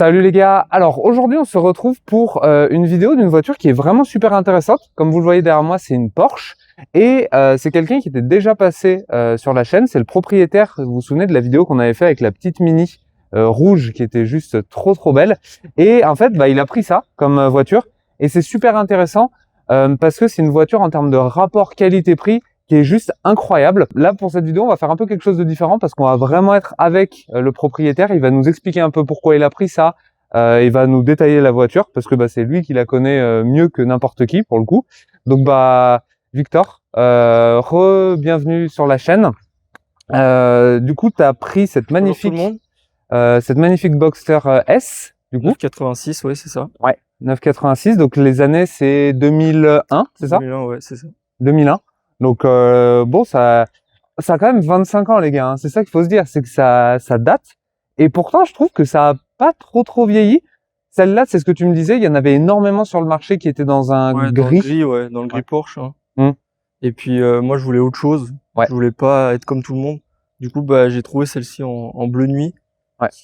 Salut les gars, alors aujourd'hui on se retrouve pour une vidéo d'une voiture qui est vraiment super intéressante. Comme vous le voyez derrière moi, c'est une Porsche et c'est quelqu'un qui était déjà passé sur la chaîne, c'est le propriétaire, vous vous souvenez de la vidéo qu'on avait fait avec la petite Mini rouge qui était juste trop belle. Et en fait il a pris ça comme voiture et c'est super intéressant parce que c'est une voiture en termes de rapport qualité-prix qui est juste incroyable. Là, pour cette vidéo, on va faire un peu quelque chose de différent parce qu'on va vraiment être avec le propriétaire. Il va nous expliquer un peu pourquoi il a pris ça. Il va nous détailler la voiture parce que c'est lui qui la connaît mieux que n'importe qui pour le coup. Donc Victor, bienvenue sur la chaîne. Du coup, tu as pris cette magnifique Boxster S. Du coup 986, oui, c'est ça. Ouais, 986. Donc les années, c'est 2001, c'est ça? 2001, ouais, c'est ça. 2001. Donc bon, ça a quand même 25 ans les gars, hein. C'est ça qu'il faut se dire, c'est que ça date. Et pourtant, je trouve que ça a pas trop vieilli. Celle-là, c'est ce que tu me disais, il y en avait énormément sur le marché qui étaient dans un gris. Dans le gris Porsche. Hein. Hum. Et puis moi, je voulais autre chose. Ouais. Je voulais pas être comme tout le monde. Du coup, j'ai trouvé celle-ci en bleu nuit,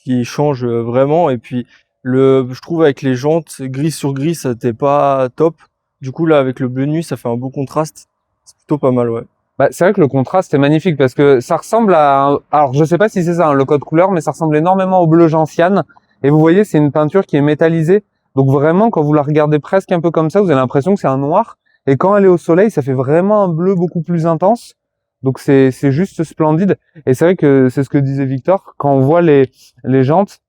qui change vraiment. Et puis je trouve avec les jantes gris sur gris, ça n'était pas top. Du coup, là, avec le bleu nuit, ça fait un beau contraste. C'est plutôt pas mal, ouais. C'est vrai que le contraste est magnifique parce que ça ressemble à... Alors, je sais pas si c'est ça, hein, le code couleur, mais ça ressemble énormément au bleu gentiane. Et vous voyez, c'est une peinture qui est métallisée. Donc vraiment, quand vous la regardez presque un peu comme ça, vous avez l'impression que c'est un noir. Et quand elle est au soleil, ça fait vraiment un bleu beaucoup plus intense. Donc c'est juste splendide. Et c'est vrai que c'est ce que disait Victor. Quand on voit les jantes,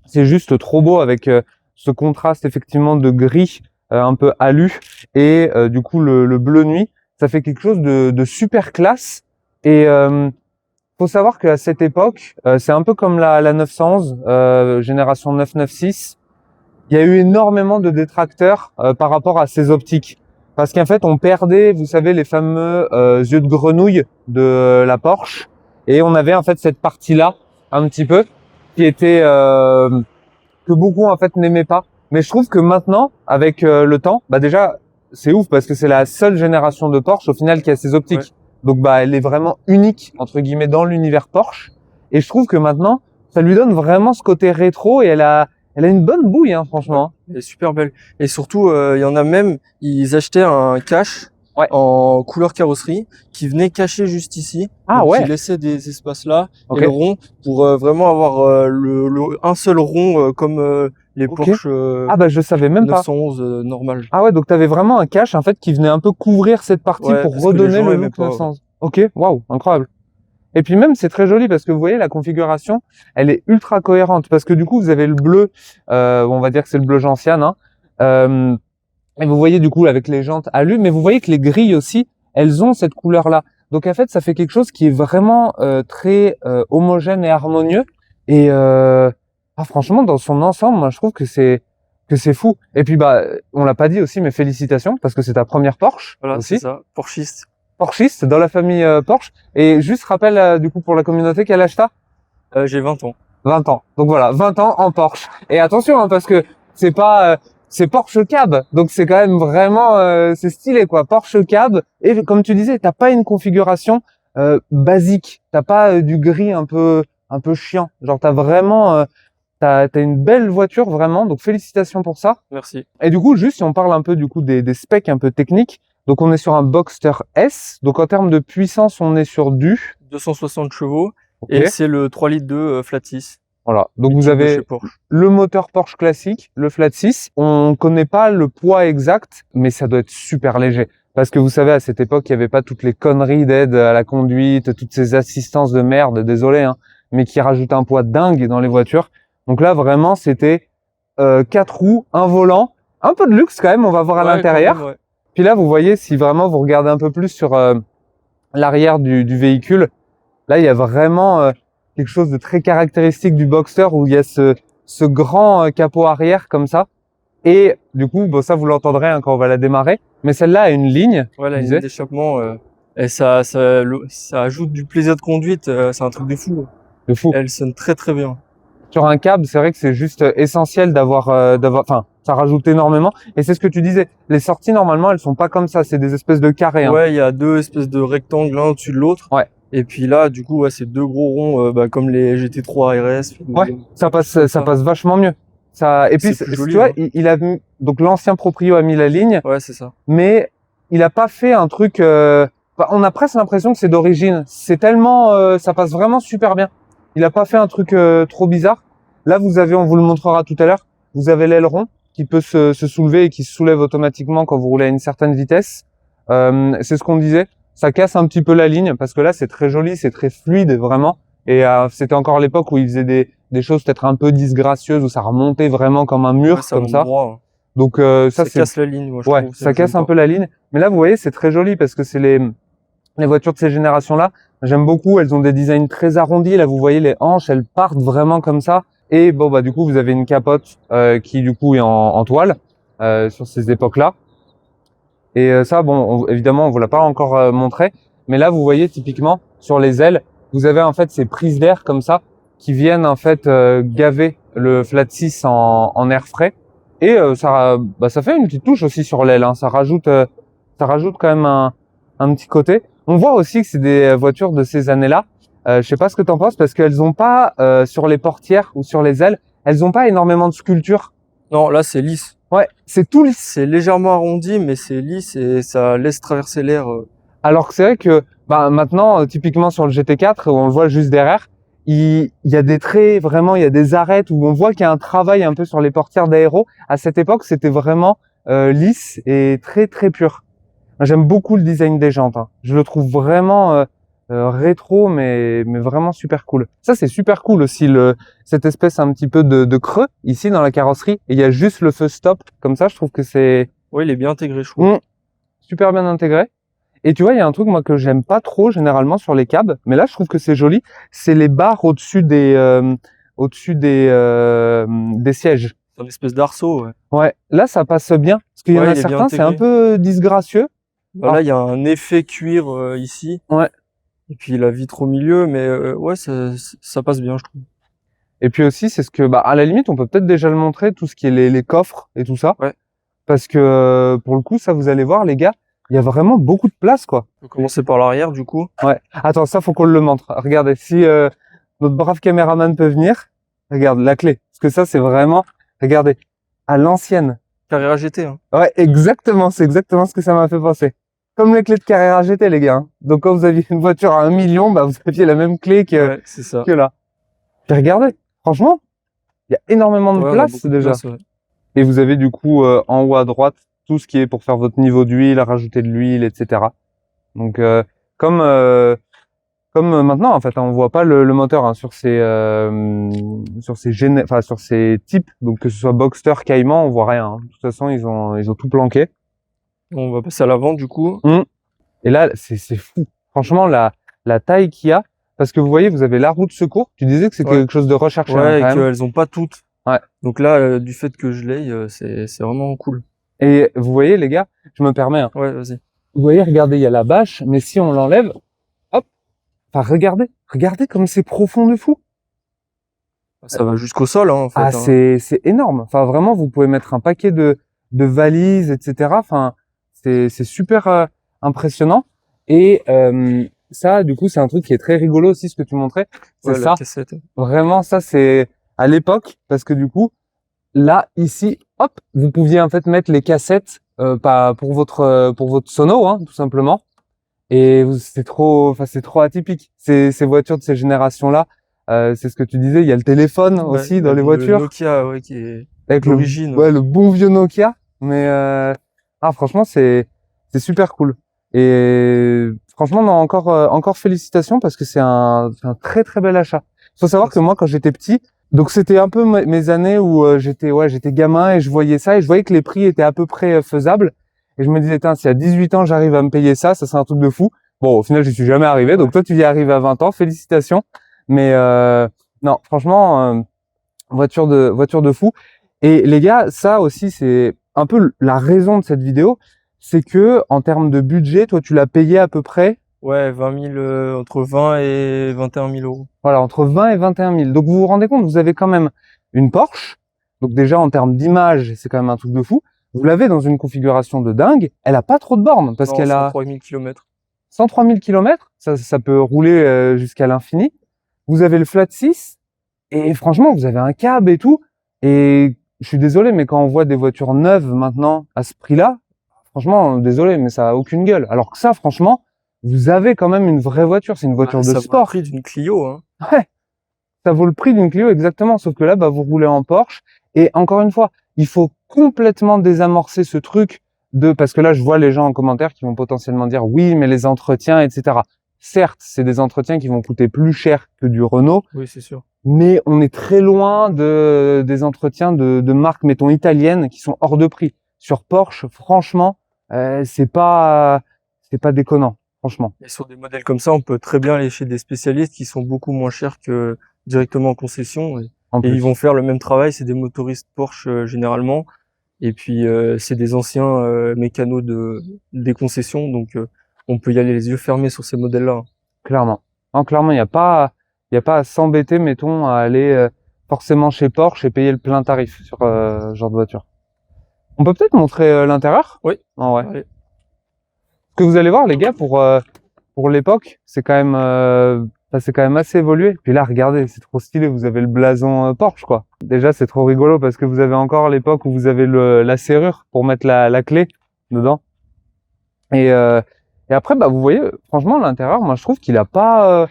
c'est juste trop beau avec ce contraste effectivement de gris un peu alu et du coup le bleu nuit. Ça fait quelque chose de super classe. Et faut savoir qu'à cette époque, c'est un peu comme la 911, génération 996. Il y a eu énormément de détracteurs par rapport à ces optiques. Parce qu'en fait, on perdait, vous savez, les fameux yeux de grenouille de la Porsche. Et on avait en fait cette partie-là, un petit peu, qui était que beaucoup en fait n'aimaient pas. Mais je trouve que maintenant, avec le temps, déjà c'est ouf parce que c'est la seule génération de Porsche au final qui a ces optiques. Ouais. Donc elle est vraiment unique entre guillemets dans l'univers Porsche. Et je trouve que maintenant, ça lui donne vraiment ce côté rétro et elle a une bonne bouille, hein, franchement. Ouais, elle est super belle. Et surtout, il y en a même, ils achetaient un cache en couleur carrosserie qui venait cacher juste ici. Ah donc ouais. Qui laissait des espaces là et le rond pour vraiment avoir un seul rond comme les Porsche je savais même 911 normal. Ah ouais, donc tu avais vraiment un cache en fait qui venait un peu couvrir cette partie pour redonner le look 911. Ok, waouh, incroyable. Et puis même c'est très joli parce que vous voyez la configuration, elle est ultra cohérente parce que du coup vous avez le bleu, on va dire que c'est le bleu gentiane, hein, et vous voyez du coup avec les jantes alu, mais vous voyez que les grilles aussi, elles ont cette couleur-là. Donc en fait ça fait quelque chose qui est vraiment très homogène et harmonieux. Et franchement dans son ensemble, moi je trouve que c'est fou. Et puis on l'a pas dit aussi, mais félicitations parce que c'est ta première Porsche. Voilà, aussi. C'est ça, Porschiste dans la famille Porsche. Et juste rappel du coup pour la communauté, quel âge t'as? J'ai 20 ans. 20 ans. Donc voilà, 20 ans en Porsche. Et attention, hein, parce que c'est pas c'est Porsche Cab. Donc c'est quand même vraiment c'est stylé quoi, Porsche Cab. Et comme tu disais, t'as pas une configuration basique. T'as pas du gris un peu chiant. Genre t'as vraiment t'as une belle voiture vraiment. Donc félicitations pour ça. Merci. Et du coup, juste si on parle un peu du coup des specs un peu techniques. Donc on est sur un Boxster S. Donc en termes de puissance, on est sur du 260 chevaux et c'est le 3 litres de flat 6. Voilà. Donc vous avez le moteur Porsche classique, le flat 6. On connaît pas le poids exact, mais ça doit être super léger. Parce que vous savez, à cette époque, il n'y avait pas toutes les conneries d'aide à la conduite, toutes ces assistances de merde, désolé, hein, mais qui rajoutent un poids dingue dans les voitures. Donc là, vraiment, c'était 4 roues, un volant, un peu de luxe quand même, on va voir à l'intérieur. Puis là, vous voyez, si vraiment vous regardez un peu plus sur l'arrière du véhicule, là, il y a vraiment quelque chose de très caractéristique du Boxster où il y a ce grand capot arrière comme ça. Et du coup, ça, vous l'entendrez hein, quand on va la démarrer. Mais celle-là a une ligne. Voilà, une ligne d'échappement. Et ça ajoute du plaisir de conduite. C'est un truc de fou. De fou. Elle sonne très bien. Sur un cab, c'est vrai que c'est juste essentiel d'avoir, ça rajoute énormément. Et c'est ce que tu disais. Les sorties, normalement, elles sont pas comme ça. C'est des espèces de carrés. Hein. Ouais, il y a deux espèces de rectangles l'un au-dessus de l'autre. Ouais. Et puis là, du coup, c'est deux gros ronds, comme les GT3 RS. Ouais, ça passe vachement mieux. Ça, et puis, C'est plus joli, tu vois, hein. il a mis, donc l'ancien proprio a mis la ligne, Ouais, c'est ça. mais il a pas fait un truc, on a presque l'impression que c'est d'origine. C'est tellement, ça passe vraiment super bien. Il a pas fait un truc trop bizarre. Là, vous avez, on vous le montrera tout à l'heure, vous avez l'aileron qui peut se soulever et qui se soulève automatiquement quand vous roulez à une certaine vitesse. C'est ce qu'on disait. Ça casse un petit peu la ligne parce que là, c'est très joli, c'est très fluide, vraiment. Et c'était encore l'époque où il faisait des choses peut-être un peu disgracieuses, où ça remontait vraiment comme un mur, Ouais, ça comme monte ça. droit, hein. Donc ça, Ça c'est casse la ligne, moi, je ouais, trouve. ça casse un peu la ligne. Mais là, vous voyez, c'est très joli parce que c'est les voitures de ces générations-là. J'aime beaucoup. Elles ont des designs très arrondis. Là, vous voyez les hanches, elles partent vraiment comme ça. Et bon, bah du coup, vous avez une capote qui du coup est en toile sur ces époques-là. Et ça, bon, évidemment, on vous l'a pas encore montré. Mais là, vous voyez typiquement sur les ailes, vous avez en fait ces prises d'air comme ça qui viennent en fait gaver le flat 6 en air frais. Et ça fait une petite touche aussi sur l'aile. Hein. Ça rajoute quand même un petit côté. On voit aussi que c'est des voitures de ces années-là. Je sais pas ce que t'en penses parce qu'elles ont pas sur les portières ou sur les ailes, elles ont pas énormément de sculpture. Non, là, c'est lisse. Ouais, c'est tout lisse. C'est légèrement arrondi, mais c'est lisse et ça laisse traverser l'air. Alors que c'est vrai que bah, maintenant, typiquement sur le GT4, où on le voit juste derrière, il y a des traits, vraiment, il y a des arêtes où on voit qu'il y a un travail un peu sur les portières d'aéro. À cette époque, c'était vraiment lisse et très très pur. J'aime beaucoup le design des jantes. Hein. Je le trouve vraiment rétro, mais vraiment super cool. Ça, c'est super cool aussi, cette espèce un petit peu de creux ici dans la carrosserie. Et il y a juste le feu stop. Comme ça, je trouve que c'est Ouais, il est bien intégré, je trouve. super bien intégré. Et tu vois, il y a un truc moi que j'aime pas trop généralement sur les cabs, mais là je trouve que c'est joli, c'est les barres au-dessus des sièges. C'est une espèce d'arceau, ouais. Ouais, là ça passe bien parce qu'il y en Ouais, a il est bien certains, c'est un intégré. peu disgracieux. Bah, là, il y a un effet cuir ici. Ouais. Et puis la vitre au milieu, mais ouais, ça passe bien, je trouve. Et puis aussi, c'est ce que, bah, à la limite, on peut peut-être déjà le montrer, tout ce qui est les coffres et tout ça. Ouais. Parce que pour le coup, ça vous allez voir, les gars, il y a vraiment beaucoup de place, quoi. On peut commencer par l'arrière, du coup. Ouais. Attends, ça faut qu'on le montre. Regardez, si notre brave caméraman peut venir, regarde la clé. Parce que ça, c'est vraiment, regardez, à l'ancienne. Carrera GT, hein. Ouais, exactement. C'est exactement ce que ça m'a fait penser. Comme les clés de Carrera GT, les gars. Hein. Donc quand vous aviez une voiture à 1 million, bah vous aviez la même clé Ouais, c'est ça. que là. Puis regardez, franchement, il y a énormément de Ouais, on a place beaucoup de déjà. place, ouais. Et vous avez du coup en haut à droite tout ce qui est pour faire votre niveau d'huile, rajouter de l'huile, etc. Donc comme maintenant en fait, hein, on voit pas le moteur hein, sur ces sur ces types, donc que ce soit Boxster, Cayman, on voit rien. Hein. De toute façon, ils ont tout planqué. On va passer à l'avant, du coup. Et là, c'est fou. Franchement, la taille qu'il y a, parce que vous voyez, vous avez la roue de secours. Tu disais que c'était Ouais. quelque chose de recherché. Ouais, hein, et quand même. qu'elles ont pas toutes. Ouais. Donc là, du fait que je l'ai, c'est vraiment cool. Et vous voyez, les gars, je me permets. Hein, Ouais, vas-y. vous voyez, regardez, il y a la bâche, mais si on l'enlève, hop, enfin regardez comme c'est profond de fou. Ça va jusqu'au sol, hein, en fait. Ah, Hein. c'est énorme. Enfin, vraiment, vous pouvez mettre un paquet de valises, etc. Enfin, c'est super impressionnant. Et ça, du coup, c'est un truc qui est très rigolo aussi, ce que tu montrais. C'est Ouais, ça. la cassette. Vraiment, ça, c'est à l'époque, parce que du coup, là, ici, hop, vous pouviez en fait mettre les cassettes pas pour votre sono, hein, tout simplement. Et c'est trop atypique. Ces voitures de ces générations-là, c'est ce que tu disais. Il y a le téléphone Ouais, aussi dans les le voitures, Nokia, ouais, qui est avec d'origine. le bon vieux Nokia. Mais franchement, c'est super cool. Et franchement, non, encore félicitations parce que c'est un très très bel achat. Faut savoir que moi, quand j'étais petit, donc c'était un peu mes années où j'étais gamin et je voyais ça et je voyais que les prix étaient à peu près faisables. Et je me disais, si à 18 ans j'arrive à me payer ça, ça c'est un truc de fou. Bon, au final, j'y suis jamais arrivé. Donc toi, tu y arrives à 20 ans, félicitations. Mais non, franchement, voiture de fou. Et les gars, ça aussi, c'est un peu la raison de cette vidéo, c'est que en termes de budget, toi, tu l'as payé à peu près. Ouais, 20 000, entre 20 et 21 000 euros. Voilà, entre 20 et 21 000. Donc vous vous rendez compte, vous avez quand même une Porsche. Donc déjà en termes d'image, c'est quand même un truc de fou. Vous l'avez dans une configuration de dingue. Elle a pas trop de bornes parce Non, qu'elle a 103 000 km. 103 000 km. Ça peut rouler jusqu'à l'infini. Vous avez le flat 6 et franchement, vous avez un cab et tout. Et je suis désolé, mais quand on voit des voitures neuves maintenant à ce prix-là, franchement, désolé, mais ça a aucune gueule. Alors que ça, franchement, vous avez quand même une vraie voiture. C'est une voiture de Ça vaut le sport. prix d'une Clio, hein. Ouais, ça vaut le prix d'une Clio exactement. Sauf que là, bah, vous roulez en Porsche. Et encore une fois, il faut complètement désamorcer ce truc parce que là, je vois les gens en commentaire qui vont potentiellement dire oui, mais les entretiens, etc. Certes, c'est des entretiens qui vont coûter plus cher que du Renault. Oui, c'est sûr. Mais on est très loin des entretiens de marques, mettons, italiennes qui sont hors de prix. Sur Porsche, franchement, c'est pas déconnant, franchement. Et sur des modèles comme ça, on peut très bien aller chez des spécialistes qui sont beaucoup moins chers que directement en concession. En Et plus. ils vont faire le même travail. C'est des motoristes Porsche généralement. Et puis c'est des anciens mécanos des concessions. Donc on peut y aller les yeux fermés sur ces modèles-là. Clairement. Non, clairement, il n'y a pas à s'embêter, mettons, à aller forcément chez Porsche et payer le plein tarif sur ce genre de voiture. On peut peut-être montrer l'intérieur? Oui. Ah ouais. Allez. Ce que vous allez voir, les gars, pour l'époque, c'est quand même assez évolué. Puis là, regardez, c'est trop stylé. Vous avez le blason Porsche, quoi. Déjà, c'est trop rigolo parce que vous avez encore l'époque où vous avez la serrure pour mettre la clé dedans. Et après, bah, vous voyez, franchement, l'intérieur, moi, je trouve qu'il a pas,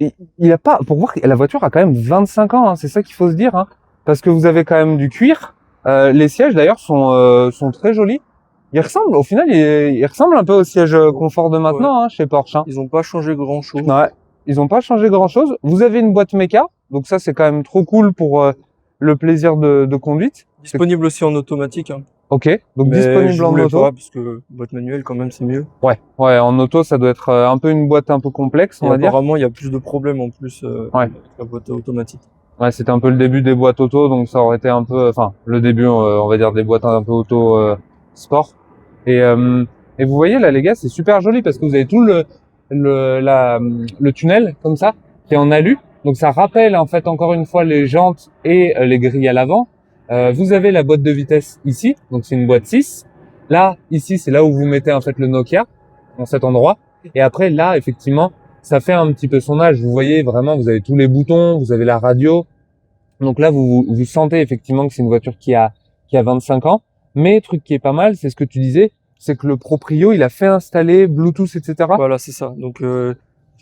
il a pas, pour voir que la voiture a quand même 25 ans, hein, c'est ça qu'il faut se dire, hein, parce que vous avez quand même du cuir. Les sièges, d'ailleurs, sont très jolis. Ils ressemblent, au final, ils ressemblent un peu aux sièges confort de maintenant, hein, chez Porsche, hein. Ils ont pas changé grand-chose. Ouais, ils ont pas changé grand-chose. Vous avez une boîte méca, donc ça, c'est quand même trop cool pour le plaisir de conduite. Disponible aussi en automatique, hein. Ok, donc Mais disponible je en voulais auto. pas, parce que boîte manuelle quand même c'est mieux. Ouais, en auto, ça doit être un peu une boîte un peu complexe, on Et va dire. apparemment il y a plus de problèmes en plus avec la boîte automatique. Ouais, c'était un peu le début des boîtes auto, donc ça aurait été un peu, enfin, le début, on va dire des boîtes un peu auto sport. Et vous voyez là, les gars, c'est super joli parce que vous avez tout le tunnel comme ça qui est en alu. Donc ça rappelle en fait encore une fois les jantes et les grilles à l'avant. Vous avez la boîte de vitesse ici, donc c'est une boîte 6. Là, ici, c'est là où vous mettez en fait le Nokia, dans cet endroit. Et après, là, effectivement, ça fait un petit peu son âge. Vous voyez vraiment, vous avez tous les boutons, vous avez la radio. Donc là, vous sentez effectivement que c'est une voiture qui a 25 ans. Mais truc qui est pas mal, c'est ce que tu disais, c'est que le proprio, il a fait installer Bluetooth, etc. Voilà, c'est ça. Donc je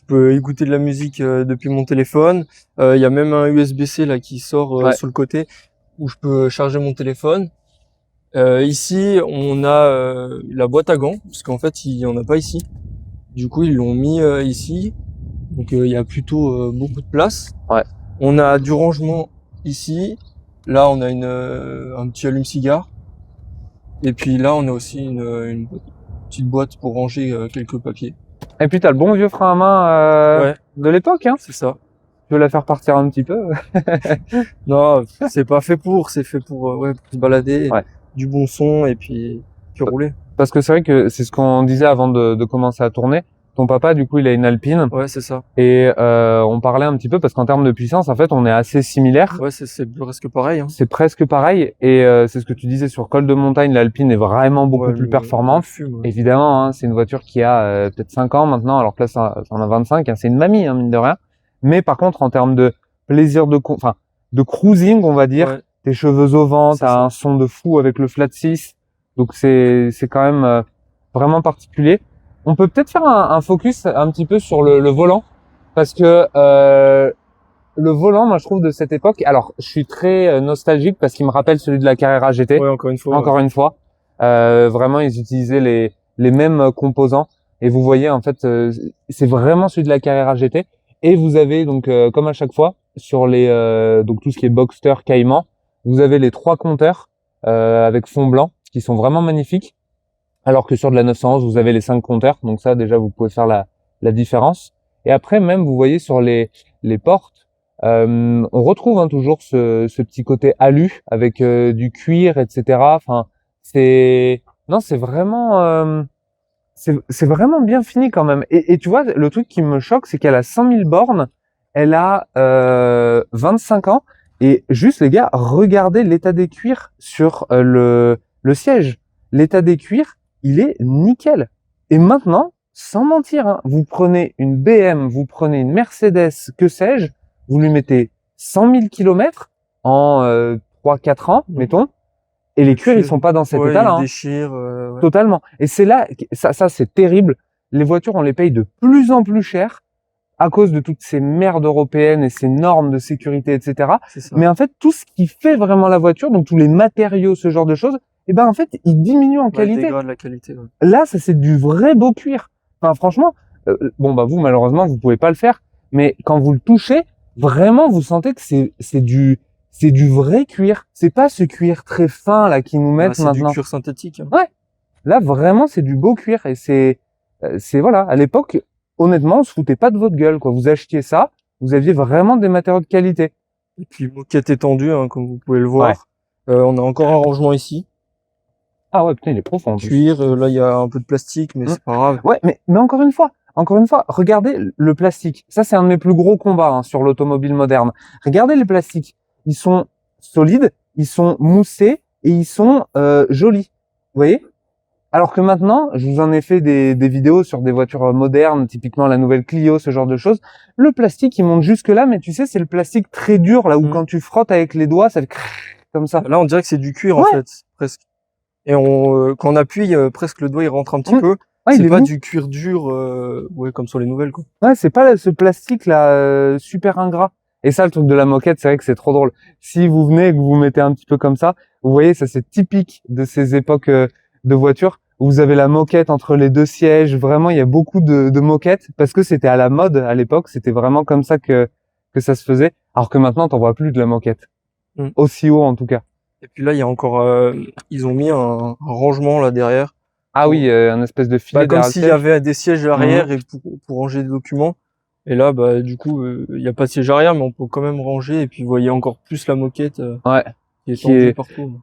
peux écouter de la musique depuis mon téléphone. Il y a même un USB-C là qui sort sur le côté où je peux charger mon téléphone. Ici, on a la boîte à gants, parce qu'en fait, il y en a pas ici. Du coup, ils l'ont mis ici. Donc, il y a plutôt beaucoup de place. Ouais. On a du rangement ici. Là, on a un petit allume-cigare. Et puis là, on a aussi une petite boîte pour ranger quelques papiers. Et puis, t'as le bon vieux frein à main de l'époque, hein. C'est ça. Tu veux la faire partir un petit peu? Non, c'est pas fait pour. C'est fait pour se balader, du bon son et puis rouler. Parce que c'est vrai que c'est ce qu'on disait avant de commencer à tourner. Ton papa, du coup, il a une Alpine. Ouais, c'est ça. Et on parlait un petit peu parce qu'en termes de puissance, en fait, on est assez similaires. Ouais, c'est presque pareil, hein. C'est presque pareil. Et c'est ce que tu disais sur col de montagne, l'Alpine est vraiment beaucoup plus performante. Évidemment, hein, c'est une voiture qui a peut-être 5 ans maintenant, alors que là, ça en a 25. Hein, c'est une mamie, hein, mine de rien. Mais par contre, en termes de plaisir de cruising, on va dire, tes cheveux au vent, t'as un son de fou avec le flat 6. Donc c'est quand même vraiment particulier. On peut peut-être faire un focus un petit peu sur le volant, parce que le volant, moi je trouve de cette époque, alors je suis très nostalgique parce qu'il me rappelle celui de la Carrera GT. Ouais, encore une fois. Encore une fois, vraiment ils utilisaient les mêmes composants et vous voyez en fait c'est vraiment celui de la Carrera GT. Et vous avez donc comme à chaque fois sur donc tout ce qui est Boxster, Cayman, vous avez les 3 compteurs avec fond blanc qui sont vraiment magnifiques. Alors que sur de la 911, vous avez les 5 compteurs. Donc ça, déjà, vous pouvez faire la différence. Et après, même, vous voyez sur les portes, on retrouve hein, toujours ce petit côté alu avec du cuir, etc. Enfin, c'est vraiment c'est vraiment bien fini quand même. Et tu vois, le truc qui me choque, c'est qu'elle a 100 000 bornes, elle a 25 ans. Et juste, les gars, regardez l'état des cuirs sur le siège. L'état des cuirs, il est nickel. Et maintenant, sans mentir, hein, vous prenez une BM, vous prenez une Mercedes, que sais-je, vous lui mettez 100 000 km en 3-4 ans, mettons, et les cuirs, ils sont pas dans cet état-là. Ils déchirent, ouais. Totalement. Et c'est là, ça c'est terrible. Les voitures, on les paye de plus en plus cher à cause de toutes ces merdes européennes et ces normes de sécurité, etc. Mais en fait, tout ce qui fait vraiment la voiture, donc tous les matériaux, ce genre de choses, eh ben en fait, ils diminuent en qualité. Ils dégradent la qualité. Ouais. Là, ça c'est du vrai beau cuir. Enfin, franchement, bon bah vous malheureusement vous pouvez pas le faire, mais quand vous le touchez, vraiment vous sentez que c'est du vrai cuir. C'est pas ce cuir très fin là qui nous mettent maintenant. C'est du cuir synthétique. Hein. Ouais. Là vraiment c'est du beau cuir et c'est voilà. À l'époque, honnêtement, on se foutait pas de votre gueule quoi. Vous achetiez ça, vous aviez vraiment des matériaux de qualité. Et puis moquette étendue, hein, comme vous pouvez le voir. Ouais. On a encore un rangement ici. Ah ouais, putain, il est profond. Cuir, là il y a un peu de plastique, mais c'est pas grave. Ouais, mais encore une fois, regardez le plastique. Ça, c'est un de mes plus gros combats hein, sur l'automobile moderne. Regardez les plastiques. Ils sont solides, ils sont moussés et ils sont jolis. Vous voyez? Alors que maintenant, je vous en ai fait des vidéos sur des voitures modernes, typiquement la nouvelle Clio, ce genre de choses. Le plastique, il monte jusque là, mais tu sais, c'est le plastique très dur, là où quand tu frottes avec les doigts, ça fait comme ça. Là, on dirait que c'est du cuir en fait, presque. Et quand on appuie, presque le doigt il rentre un petit peu. Ouais, c'est pas du cuir dur, comme sur les nouvelles quoi. Ouais, c'est pas ce plastique là super ingrat. Et ça, le truc de la moquette, c'est vrai que c'est trop drôle. Si vous venez et que vous mettez un petit peu comme ça, vous voyez, ça c'est typique de ces époques de voitures où vous avez la moquette entre les deux sièges. Vraiment, il y a beaucoup de moquettes parce que c'était à la mode à l'époque. C'était vraiment comme ça que ça se faisait. Alors que maintenant, t'en vois plus de la moquette. Aussi haut en tout cas. Et puis là, il y a encore, ils ont mis un rangement là derrière. Ah oui, un espèce de filet comme s'il y avait des sièges arrière et pour ranger des documents. Et là, du coup, il y a pas de siège arrière, mais on peut quand même ranger. Et puis, vous voyez encore plus la moquette qui est partout.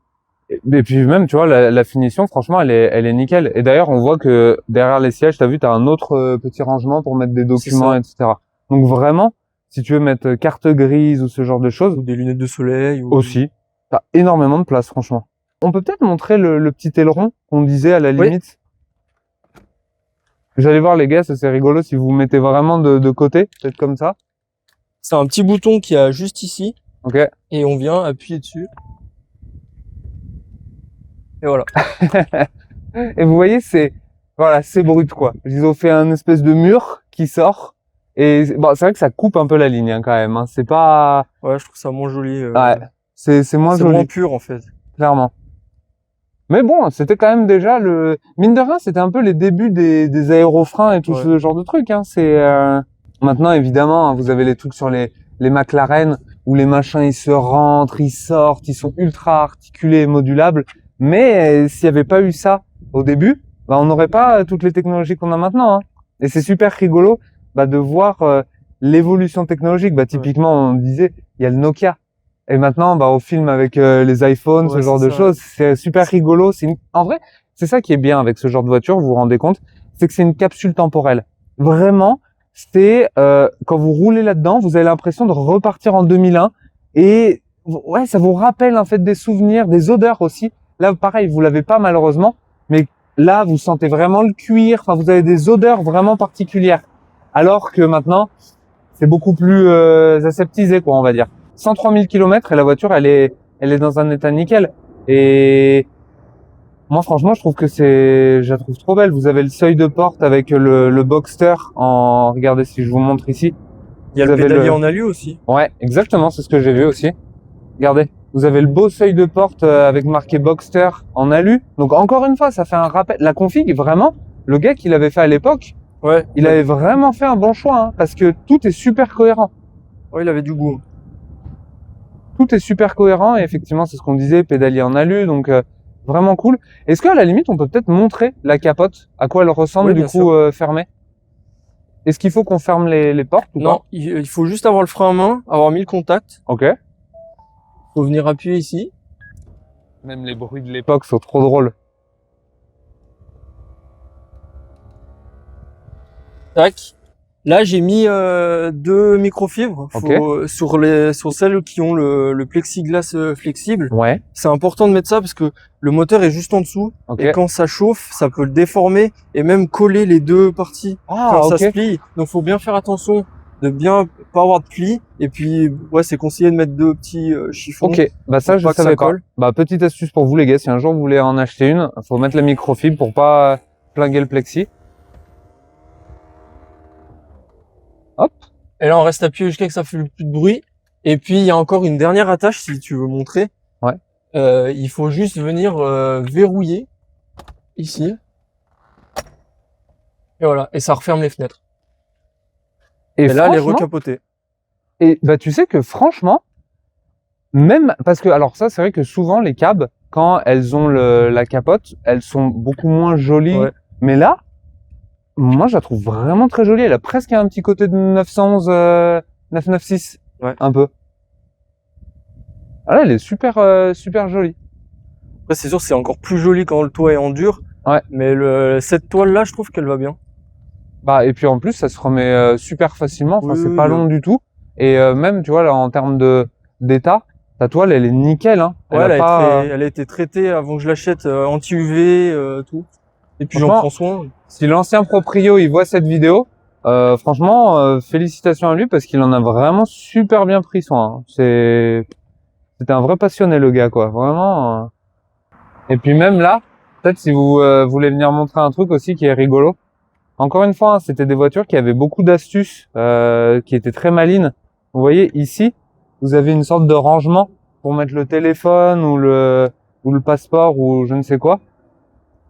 Et puis même, tu vois, la finition, franchement, elle est nickel. Et d'ailleurs, on voit que derrière les sièges, t'as vu, t'as un autre petit rangement pour mettre des documents, etc. Donc vraiment, si tu veux mettre carte grise ou ce genre de choses, ou des lunettes de soleil, aussi. T'as énormément de place, franchement. On peut peut-être montrer le petit aileron qu'on disait à la limite. J'allais voir les gars, ça c'est rigolo si vous vous mettez vraiment de côté, peut-être comme ça. C'est un petit bouton qui a juste ici. Ok. Et on vient appuyer dessus. Et voilà. Et vous voyez, c'est brut quoi. Ils ont fait un espèce de mur qui sort. Et bon, c'est vrai que ça coupe un peu la ligne hein, quand même. Hein. C'est pas. Ouais, je trouve ça moins joli. Ouais. C'est moins joli. C'est moins pur en fait. Clairement. Mais bon, c'était quand même déjà mine de rien, c'était un peu les débuts des aérofreins et tout ce genre de trucs. Hein. C'est maintenant évidemment, hein, vous avez les trucs sur les McLaren où les machins ils se rentrent, ils sortent, ils sont ultra articulés et modulables. Mais s'il n'y avait pas eu ça au début, on n'aurait pas toutes les technologies qu'on a maintenant. Hein. Et c'est super rigolo de voir l'évolution technologique. Typiquement, on disait, il y a le Nokia. Et maintenant, on filme avec les iPhones, ce genre de choses. C'est super rigolo. En vrai, c'est ça qui est bien avec ce genre de voiture, vous vous rendez compte, c'est que c'est une capsule temporelle. Vraiment, c'est quand vous roulez là-dedans, vous avez l'impression de repartir en 2001. Et ouais, ça vous rappelle en fait des souvenirs, des odeurs aussi. Là, pareil, vous l'avez pas malheureusement, mais là, vous sentez vraiment le cuir. Enfin, vous avez des odeurs vraiment particulières. Alors que maintenant, c'est beaucoup plus aseptisé, quoi, on va dire. 103 000 km et la voiture, elle est dans un état nickel. Et moi, franchement, je trouve que je la trouve trop belle. Vous avez le seuil de porte avec le Boxster regardez si je vous montre ici. Il y a le pédalier en alu aussi. Ouais, exactement, c'est ce que j'ai vu aussi. Regardez. Vous avez le beau seuil de porte avec marqué Boxster en alu. Donc encore une fois, ça fait un rappel. La config, vraiment, le gars qui l'avait fait à l'époque, il avait vraiment fait un bon choix, hein, parce que tout est super cohérent. Ouais, il avait du goût. Tout est super cohérent et effectivement, c'est ce qu'on disait, pédalier en alu, donc vraiment cool. Est-ce qu'à la limite, on peut peut-être montrer la capote, à quoi elle ressemble du coup fermée? Est-ce qu'il faut qu'on ferme les portes ou Non, il faut juste avoir le frein à main, avoir mis le contact. Ok. Faut venir appuyer ici. Même les bruits de l'époque sont trop drôles. Tac. Là, j'ai mis 2 microfibres sur celles qui ont le plexiglas flexible. Ouais. C'est important de mettre ça parce que le moteur est juste en dessous et quand ça chauffe, ça peut le déformer et même coller les deux parties quand ça se plie. Donc, faut bien faire attention de bien pas avoir de plis. Et puis, ouais, c'est conseillé de mettre 2 petits chiffons. Ok, bah ça pour je pas que ça savais pas. colle. Bah petite astuce pour vous les gars, si un jour vous voulez en acheter une, faut mettre la microfibre pour pas plinguer le plexi. Hop. Et là, on reste appuyé jusqu'à ce que ça fait plus de bruit. Et puis, il y a encore une dernière attache, si tu veux montrer. Ouais. Il faut juste venir verrouiller ici. Et voilà, et ça referme les fenêtres. Et là, les franchement, recapoter. et bah tu sais que franchement, même parce que alors ça c'est vrai que souvent les cabs quand elles ont la capote, elles sont beaucoup moins jolies. Ouais. Mais là, moi je la trouve vraiment très jolie. Elle a presque un petit côté de 911 996, Ouais. un peu. Ah là, elle est super super jolie. Après, c'est sûr, c'est encore plus joli quand le toit est en dur. Ouais. Mais cette toile-là, je trouve qu'elle va bien. Bah et puis en plus ça se remet super facilement. Enfin Oui, c'est oui, pas oui. long du tout. Et même tu vois là en termes d'état, ta toile elle est nickel. Hein. Ouais, a elle a été traitée avant que je l'achète, anti-UV, tout. Et puis j'en Franchement, prends soin. Si l'ancien proprio il voit cette vidéo, franchement félicitations à lui parce qu'il en a vraiment super bien pris soin. Hein. C'était un vrai passionné le gars quoi, vraiment. Et puis même là, peut-être si vous voulez venir montrer un truc aussi qui est rigolo. Encore une fois, hein, c'était des voitures qui avaient beaucoup d'astuces, qui étaient très malines. Vous voyez ici, vous avez une sorte de rangement pour mettre le téléphone ou le passeport ou je ne sais quoi.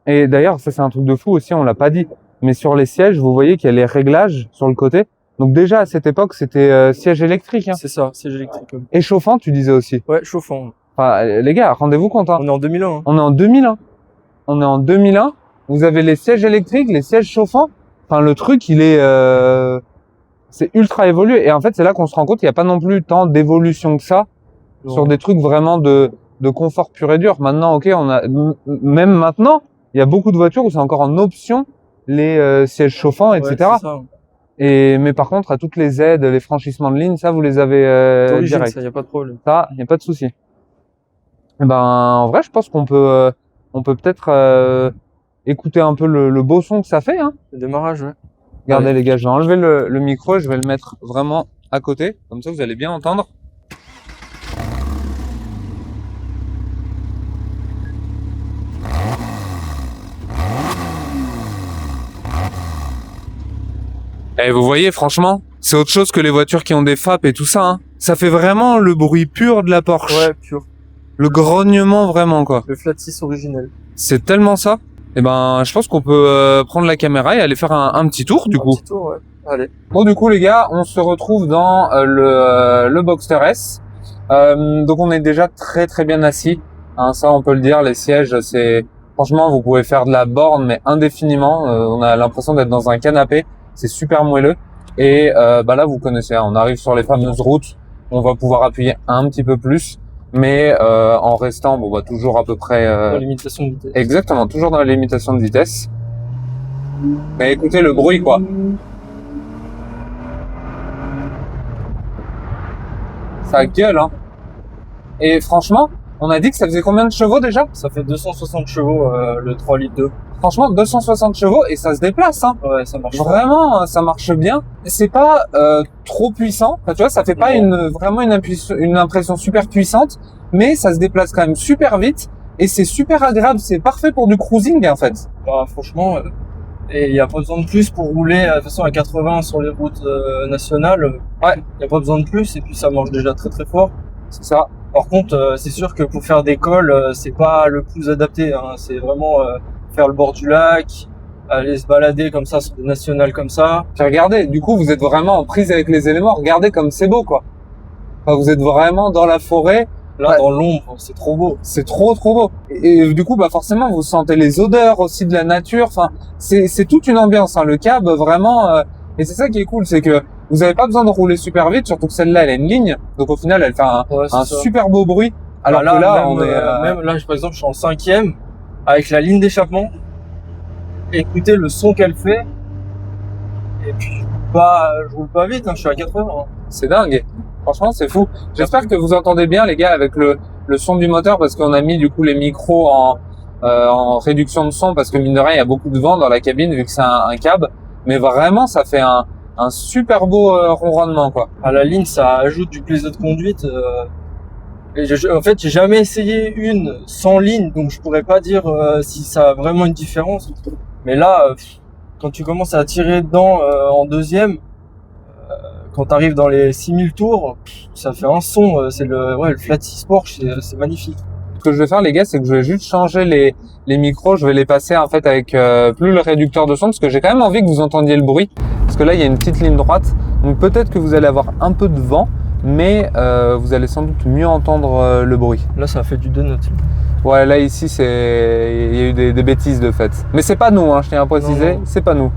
Et d'ailleurs, ça c'est un truc de fou aussi, on l'a pas dit. Mais sur les sièges, vous voyez qu'il y a les réglages sur le côté. Donc déjà à cette époque, c'était siège électrique. Hein. C'est ça, siège électrique. Et chauffant, tu disais aussi. Ouais, chauffant. Enfin, les gars, rendez-vous compte. Hein. On est en 2001. Hein. On est en 2001. On est en 2001. Vous avez les sièges électriques, les sièges chauffants. Enfin, le truc, il est, c'est ultra évolué. Et en fait, c'est là qu'on se rend compte qu'il n'y a pas non plus tant d'évolution que ça sur des trucs vraiment de confort pur et dur. Maintenant, ok, même maintenant, il y a beaucoup de voitures où c'est encore en option les sièges chauffants, etc. Ouais, c'est ça. Mais par contre, à toutes les aides, les franchissements de ligne, ça, vous les avez direct. Ça, y a pas de problème. Ça, il n'y a pas de souci. Et ben, en vrai, je pense qu'on peut peut-être écouter un peu le beau son que ça fait. Hein. Le démarrage, ouais. Regardez les gars, je vais enlever le micro et je vais le mettre vraiment à côté. Comme ça, vous allez bien entendre. Et vous voyez, franchement, c'est autre chose que les voitures qui ont des FAP et tout ça. Hein. Ça fait vraiment le bruit pur de la Porsche. Ouais, pur. Le grognement vraiment, quoi. Le flat 6 originel. C'est tellement ça. Et ben, je pense qu'on peut prendre la caméra et aller faire un petit tour, du coup. Un petit tour, ouais. Allez. Bon, du coup, les gars, on se retrouve dans le Boxster S. Donc, on est déjà très très bien assis. Hein, ça, on peut le dire. Les sièges, c'est franchement, vous pouvez faire de la borne, mais indéfiniment. On a l'impression d'être dans un canapé. C'est super moelleux. Et bah là, vous connaissez. Hein, on arrive sur les fameuses routes. On va pouvoir appuyer un petit peu plus, mais en restant, bon, bah toujours à peu près. Dans la limitation de vitesse. Exactement, toujours dans la limitation de vitesse. Mais écoutez le bruit, quoi. Ça gueule, hein. Et franchement, on a dit que ça faisait combien de chevaux déjà? Ça fait 260 chevaux, le 3 litres 2. Franchement, 260 chevaux et ça se déplace, hein. Ouais, ça marche. Vraiment, ça marche bien. C'est pas trop puissant. Enfin, tu vois, ça fait pas vraiment une impression super puissante, mais ça se déplace quand même super vite et c'est super agréable. C'est parfait pour du cruising, en fait. Bah, franchement, et il n'y a pas besoin de plus pour rouler de toute façon à 80 sur les routes nationales. Ouais. Il n'y a pas besoin de plus et puis ça marche déjà très très fort. C'est ça. Par contre, c'est sûr que pour faire des cols, c'est pas le plus adapté. Hein. C'est vraiment faire le bord du lac, aller se balader comme ça sur des nationales comme ça. Puis regardez, du coup, vous êtes vraiment en prise avec les éléments. Regardez comme c'est beau, quoi. Enfin, vous êtes vraiment dans la forêt. Là, dans l'ombre, c'est trop beau. C'est trop beau. Et du coup, bah forcément, vous sentez les odeurs aussi de la nature. Enfin, c'est toute une ambiance. Hein. Le cab, vraiment. Et c'est ça qui est cool, c'est que vous n'avez pas besoin de rouler super vite, surtout que celle-là, elle a une ligne. Donc au final, elle fait un super beau bruit. Alors bah, que là, même, on est... même là, par exemple, je suis en 5e avec la ligne d'échappement. Écoutez le son qu'elle fait. Et puis, je roule pas vite, hein, je suis à 80. Hein. C'est dingue. Franchement, c'est fou. J'espère que vous entendez bien, les gars, avec le son du moteur, parce qu'on a mis du coup les micros en réduction de son, parce que mine de rien, il y a beaucoup de vent dans la cabine, vu que c'est un cab. Mais vraiment, ça fait un un super beau ronronnement, quoi. À la ligne, ça ajoute du plaisir de conduite. Et en fait, j'ai jamais essayé une sans ligne, donc je pourrais pas dire si ça a vraiment une différence. Mais là, quand tu commences à tirer dedans en deuxième, quand tu arrives dans les 6000 tours, ça fait un son. C'est le Flat 6 Porsche, c'est magnifique. Ce que je vais faire, les gars, c'est que je vais juste changer les micros. Je vais les passer en fait avec plus le réducteur de son, parce que j'ai quand même envie que vous entendiez le bruit. Parce que là, il y a une petite ligne droite, donc peut-être que vous allez avoir un peu de vent, mais vous allez sans doute mieux entendre le bruit. Là, ça a fait du donut. Ouais, là ici, il y a eu des bêtises de fait. Mais c'est pas nous, hein, je tiens à préciser, c'est pas nous.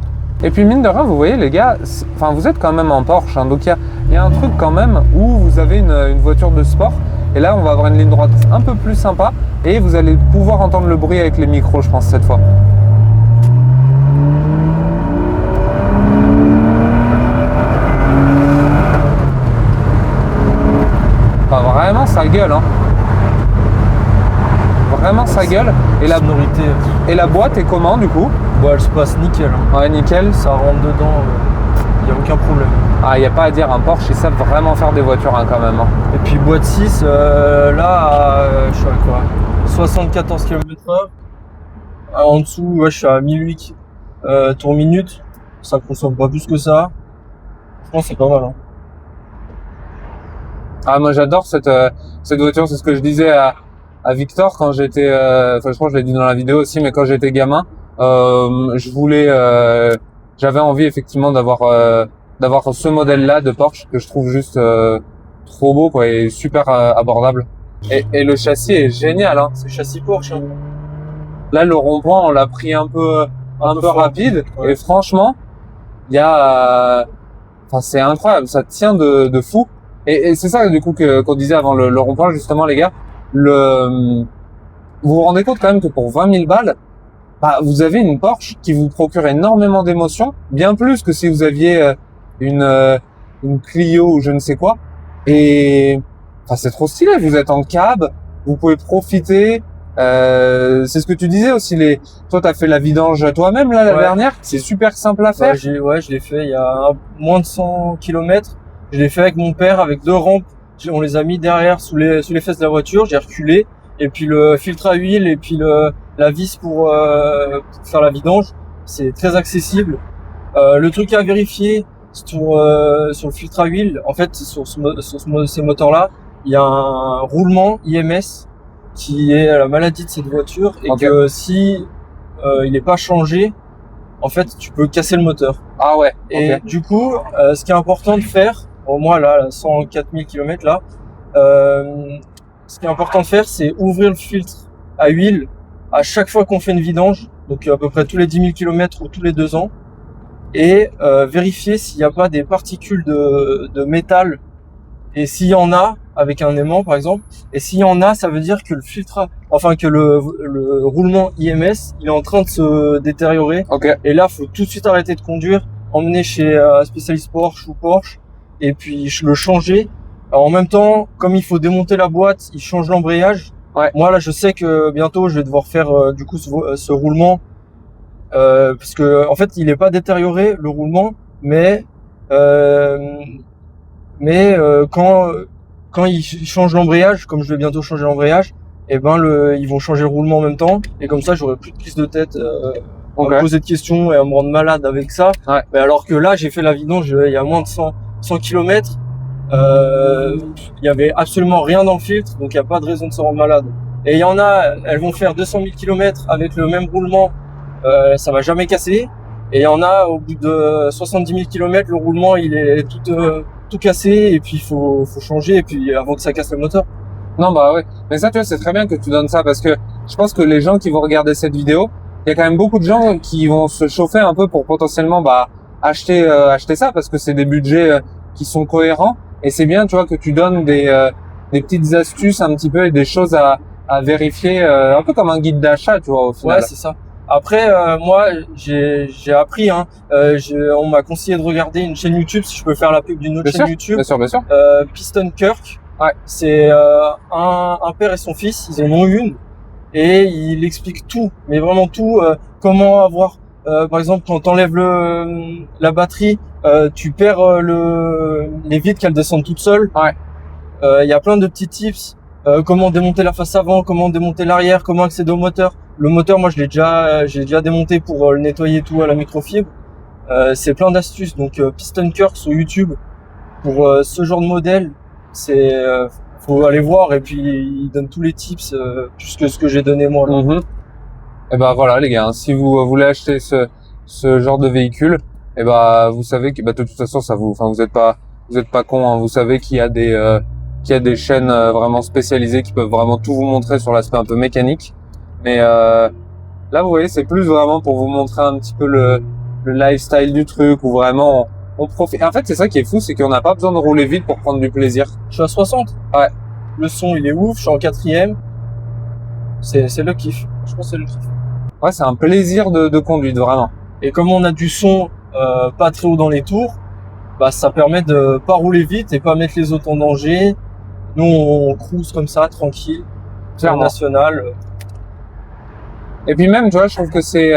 Et puis mine de rien, vous voyez les gars, vous êtes quand même en Porsche, hein, donc il y a un truc quand même où vous avez une voiture de sport. Et là, on va avoir une ligne droite un peu plus sympa et vous allez pouvoir entendre le bruit avec les micros, je pense, cette fois. Enfin, vraiment, ça gueule, hein. Vraiment, ça gueule. Et la sonorité. Et la boîte est comment, du coup? Bon, elle se passe nickel. Hein. Ouais, nickel. Ça rentre dedans, il n'y a aucun problème. Ah, il n'y a pas à dire, un Porsche, ils savent vraiment faire des voitures, hein, quand même. Hein. Et puis boîte 6, là, je suis à quoi 74 km/h. En dessous, ouais, je suis à 1008 tours minute. Ça consomme pas plus que ça. Je pense que c'est pas mal. Hein. Ah, moi j'adore cette voiture, c'est ce que je disais à Victor quand j'étais, je crois que je l'ai dit dans la vidéo aussi, mais quand j'étais gamin, j'avais envie effectivement d'avoir ce modèle-là de Porsche que je trouve juste trop beau, quoi, et super abordable. Et le châssis est génial, hein. C'est châssis Porsche. Hein. Là, le rond-point, on l'a pris un peu rapide, ouais. Et franchement, il y a, c'est incroyable, ça tient de fou. Et c'est ça, du coup, qu'on disait avant le rond-point, justement, les gars. Vous vous rendez compte quand même que pour 20 000 balles, vous avez une Porsche qui vous procure énormément d'émotions, bien plus que si vous aviez une Clio ou je ne sais quoi. Et c'est trop stylé. Vous êtes en cab, vous pouvez profiter. C'est ce que tu disais aussi. Toi, t'as fait la vidange toi-même là la dernière. C'est super simple à faire. Ouais, je l'ai fait il y a moins de 100 km. Je l'ai fait avec mon père, avec 2 rampes. On les a mis derrière sous les fesses de la voiture. J'ai reculé et puis le filtre à huile et puis la vis pour faire la vidange. C'est très accessible. Le truc à vérifier sur le filtre à huile, en fait, sur ces moteurs-là, il y a un roulement IMS qui est la maladie de cette voiture et que si il n'est pas changé, en fait, tu peux casser le moteur. Ah ouais. Et du coup, ce qui est important de faire, pour moi là, 104 000 km là, ce qui est important de faire, c'est ouvrir le filtre à huile à chaque fois qu'on fait une vidange, donc à peu près tous les 10 000 km ou tous les 2 ans, et vérifier s'il n'y a pas des particules de métal. Et s'il y en a, avec un aimant par exemple, et s'il y en a, ça veut dire que le roulement IMS, il est en train de se détériorer. Et là, faut tout de suite arrêter de conduire, emmener chez un spécialiste Porsche ou Porsche, et puis le changer. Alors, en même temps, comme il faut démonter la boîte, il change l'embrayage. Ouais. Moi là, je sais que bientôt, je vais devoir faire du coup ce roulement, parce que en fait, il est pas détérioré le roulement, mais quand ils changent l'embrayage, comme je vais bientôt changer l'embrayage, et ils vont changer le roulement en même temps, et comme ça j'aurai plus de prise de tête à me poser de questions et à me rendre malade avec ça. Ouais. Mais alors que là, j'ai fait la vidange il y a moins de 100 km, il y avait absolument rien dans le filtre, donc il n'y a pas de raison de se rendre malade. Et il y en a, elles vont faire 200 000 km avec le même roulement, ça va jamais casser. Et il y en a, au bout de 70 000 km, le roulement il est tout cassé, et puis il faut changer, et puis avant que ça casse le moteur. Non, ouais. Mais ça, tu vois, c'est très bien que tu donnes ça, parce que je pense que les gens qui vont regarder cette vidéo, il y a quand même beaucoup de gens qui vont se chauffer un peu pour potentiellement acheter ça, parce que c'est des budgets qui sont cohérents, et c'est bien, tu vois, que tu donnes des petites astuces un petit peu et des choses à vérifier, un peu comme un guide d'achat, tu vois, au final. Ouais, c'est ça. Après, moi, j'ai appris, on m'a conseillé de regarder une chaîne YouTube, si je peux faire la pub d'une autre chaîne YouTube. Bien sûr. Piston Kirk. Ouais. C'est un père et son fils, ils en ont une, et il explique tout, mais vraiment tout, comment avoir par exemple, quand t'enlèves la batterie, tu perds les vitres qu'elles descendent toutes seules. Ouais. Il y a plein de petits tips. Comment démonter la face avant, comment démonter l'arrière, comment accéder au moteur. Le moteur, moi, j'ai déjà démonté pour le nettoyer tout à la microfibre. C'est plein d'astuces. Donc, Piston Kirk sur YouTube pour ce genre de modèle, faut aller voir et puis il donne tous les tips plus que ce que j'ai donné moi. Là. Et ben voilà les gars, hein, si vous voulez acheter ce genre de véhicule, et ben vous savez que de toute façon vous êtes pas con, hein, vous savez qu'il y a des chaînes vraiment spécialisées qui peuvent vraiment tout vous montrer sur l'aspect un peu mécanique. Mais là vous voyez, c'est plus vraiment pour vous montrer un petit peu le lifestyle du truc, où vraiment on profite. En fait, c'est ça qui est fou, c'est qu'on n'a pas besoin de rouler vite pour prendre du plaisir. Je suis à 60. Ouais. Le son il est ouf, je suis en 4e. C'est le kiff. Je pense que c'est le kiff. Ouais, c'est un plaisir de conduite, vraiment. Et comme on a du son pas très haut dans les tours, bah ça permet de pas rouler vite et pas mettre les autres en danger. Nous on cruise comme ça, tranquille, sur national. Et puis même, tu vois, je trouve que c'est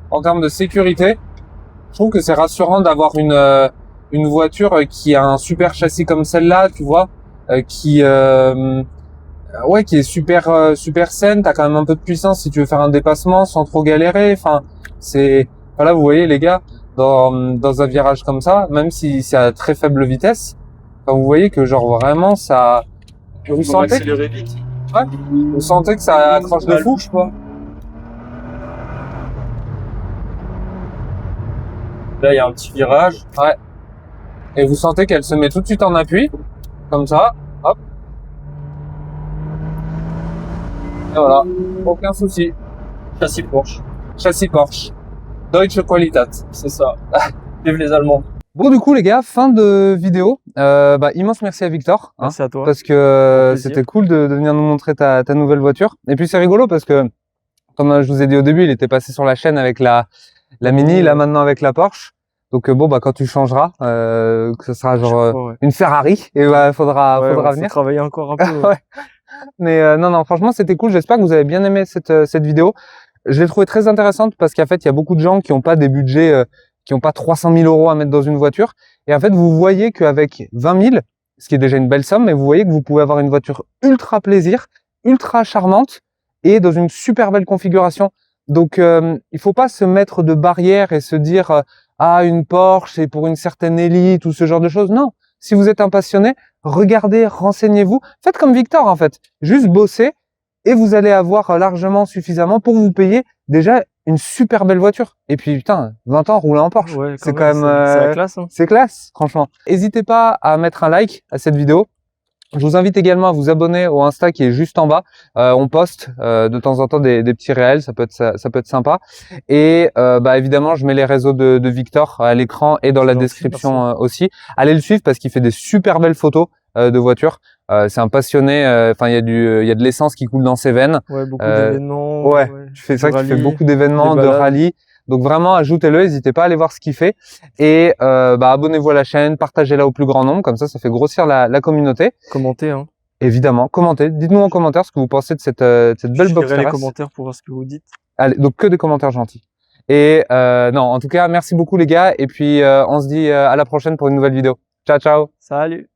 en termes de sécurité, je trouve que c'est rassurant d'avoir une voiture qui a un super châssis comme celle-là, tu vois, qui est super saine. T'as quand même un peu de puissance si tu veux faire un dépassement sans trop galérer. Enfin, voilà, vous voyez les gars, dans un virage comme ça, même si c'est à très faible vitesse, enfin, vous voyez que genre vraiment ça, vous sentez que ça accroche de fou, je crois. Là, il y a un petit virage. Ouais. Et vous sentez qu'elle se met tout de suite en appui, comme ça. Hop. Et voilà. Aucun souci. Châssis Porsche. Châssis Porsche. Deutsche Qualität. C'est ça. Vive les Allemands. Bon, du coup, les gars, fin de vidéo. Immense merci à Victor. Merci à toi. Parce que c'était cool de venir nous montrer ta nouvelle voiture. Et puis, c'est rigolo parce que, comme je vous ai dit au début, il était passé sur la chaîne avec la Mini, là maintenant avec la Porsche. Donc quand tu changeras, que ce sera genre une Ferrari, et faudra venir. Faut travailler encore un peu. Ouais. Mais non, franchement, c'était cool. J'espère que vous avez bien aimé cette vidéo. Je l'ai trouvée très intéressante parce qu'en fait, il y a beaucoup de gens qui n'ont pas des budgets, qui n'ont pas 300 000 € à mettre dans une voiture. Et en fait, vous voyez qu'avec 20 000, ce qui est déjà une belle somme, mais vous voyez que vous pouvez avoir une voiture ultra plaisir, ultra charmante et dans une super belle configuration. Donc, il faut pas se mettre de barrière et se dire une Porsche, c'est pour une certaine élite ou ce genre de choses. Non, si vous êtes un passionné, regardez, renseignez-vous. Faites comme Victor, en fait. Juste bossez et vous allez avoir largement suffisamment pour vous payer déjà une super belle voiture. Et puis, putain, 20 ans rouler en Porsche. Ouais, c'est quand même... c'est la classe. Hein. C'est classe, franchement. N'hésitez pas à mettre un like à cette vidéo. Je vous invite également à vous abonner au Insta qui est juste en bas. On poste de temps en temps des petits réels, ça peut être sympa. Et évidemment, je mets les réseaux de Victor à l'écran et dans la description aussi. Allez le suivre parce qu'il fait des super belles photos de voitures. C'est un passionné. Enfin, il y a de l'essence qui coule dans ses veines. Ouais, beaucoup d'événements. Ouais, tu fais ça, tu fais beaucoup d'événements, de rallyes. Donc vraiment, ajoutez-le, n'hésitez pas à aller voir ce qu'il fait. Et abonnez-vous à la chaîne, partagez-la au plus grand nombre, comme ça fait grossir la communauté. Commentez, hein. Évidemment, commentez. Dites-nous en commentaire ce que vous pensez de cette belle box terrasse. Les commentaires pour voir ce que vous dites. Allez, donc que des commentaires gentils. Et en tout cas, merci beaucoup les gars. Et puis on se dit à la prochaine pour une nouvelle vidéo. Ciao, ciao. Salut.